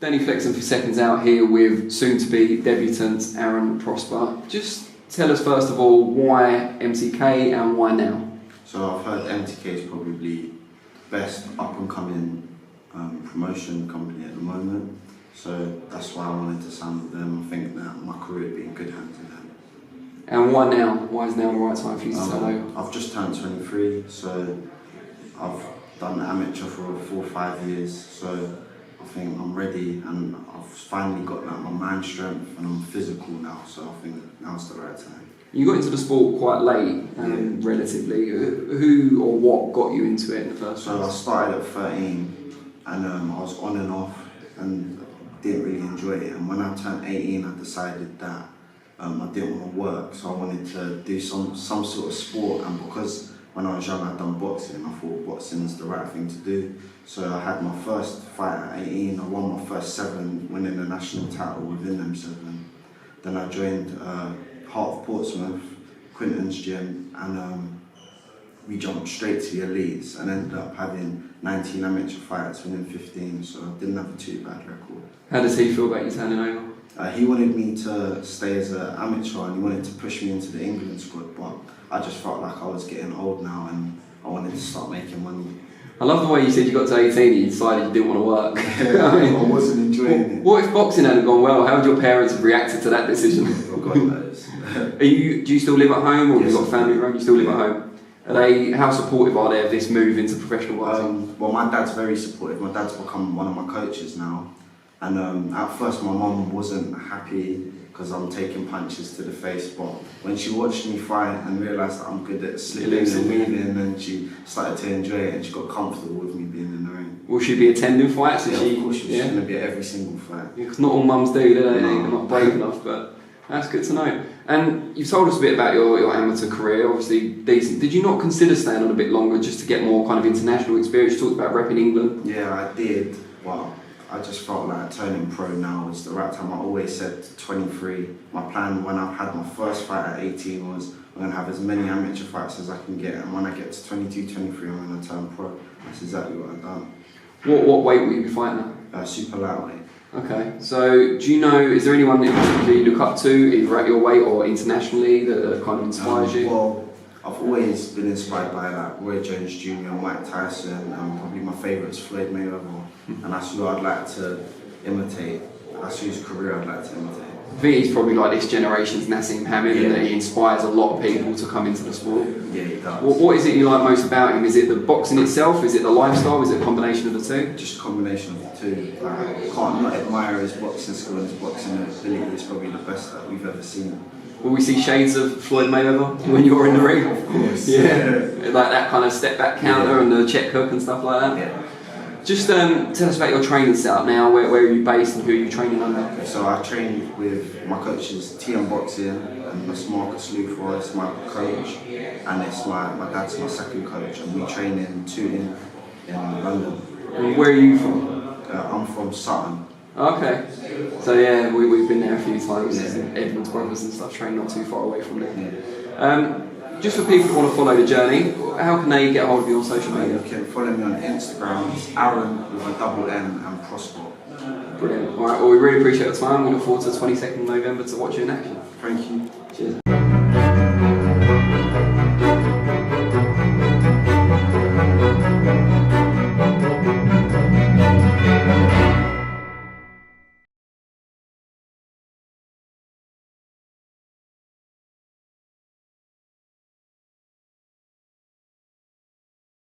Danny Flexen for Seconds Out here with soon-to-be debutant Aaron Prospere. Just tell us first of all why MTK and why now? So I've heard MTK is probably the best up-and-coming promotion company at the moment. So that's why I wanted to sign with them. I think that my career would be in good hands with them. And why now? Why is now the right time for you to turn over? I've just turned 23, so I've done amateur for 4 or 5 years. So I think I'm ready, and I've finally got like, my mind strength, and I'm physical now. So I think now's the right time. You got into the sport quite late, relatively. Who or what got you into it in the first place? So I started at 13, and I was on and off, and didn't really enjoy it. And when I turned 18, I decided that I didn't want to work, so I wanted to do some sort of sport. And because when I was young, I'd done boxing, I thought boxing's the right thing to do. So I had my first fight at 18. I won my first 7, winning the national title within them 7. Then I joined Heart of Portsmouth, Quinton's gym, and we jumped straight to the elites and ended up having 19 amateur fights, winning 15. So I didn't have a too bad record. How does he feel about you turning over? He wanted me to stay as an amateur, and he wanted to push me into the England squad, but I just felt like I was getting old now and I wanted to start making money. I love the way you said you got to 18 and you decided you didn't want to work. I wasn't enjoying it. What if boxing hadn't gone well? How would your parents have reacted to that decision? Oh God knows. Do you still live at home, or have you got family around? You still live at home? How supportive are they of this move into professional boxing? Well, my dad's very supportive. My dad's become one of my coaches now. And at first my mum wasn't happy because I'm taking punches to the face, but when she watched me fight and realised that I'm good at slipping and weaving, then she started to enjoy it, and she got comfortable with me being in the ring. Will she be attending fights? Yeah, of course she's going to be at every single fight. Yeah, because not all mums do they? They're not brave enough, but that's good to know. And you've told us a bit about your amateur career, obviously decent. Did you not consider staying on a bit longer just to get more kind of international experience? You talked about repping England. Yeah, I did. Well, I just felt like turning pro now was the right time. I always said 23. My plan when I had my first fight at 18 was I'm going to have as many amateur fights as I can get, and when I get to 22, 23, I'm going to turn pro. That's exactly what I've done. What weight will you be fighting at? Super lightweight. Okay, so do you know, is there anyone in particular you look up to, either at your weight or internationally, that kind of inspires you? Well, I've always been inspired by like Roy Jones Jr. and Mike Tyson, and probably my favourite is Floyd Mayweather, and that's who I'd like to imitate. That's whose career I'd like to imitate. I think he's probably like this generation's Nassim Hamid, and that he inspires a lot of people to come into the sport. Yeah, he does. What is it you like most about him? Is it the boxing itself? Is it the lifestyle? Is it a combination of the two? Just a combination of the two. Like, I can't not admire his boxing skill and his boxing ability. It's probably the best that we've ever seen. Will we see shades of Floyd Mayweather when you're in the ring? Of course. Yeah. Like that kind of step back counter and the check hook and stuff like that? Yeah. Just tell us about your training setup now. Where are you based and who are you training under? Okay, so I train with my coaches, TM Boxing, and that's Marcus Luthor, it's my coach, and it's my dad's my second coach, and we train in Tooting in London. And where are you from? I'm from Sutton. Okay, so yeah, we've been there a few times. Edmund's brothers and stuff train not too far away from there. Yeah. Just for people who want to follow the journey, how can they get hold of you on social media? You can follow me on Instagram, it's Aaron with a double N and Prospere. Brilliant. Alright, well we really appreciate your time. We look forward to the 22nd of November to watch you in action. Thank you.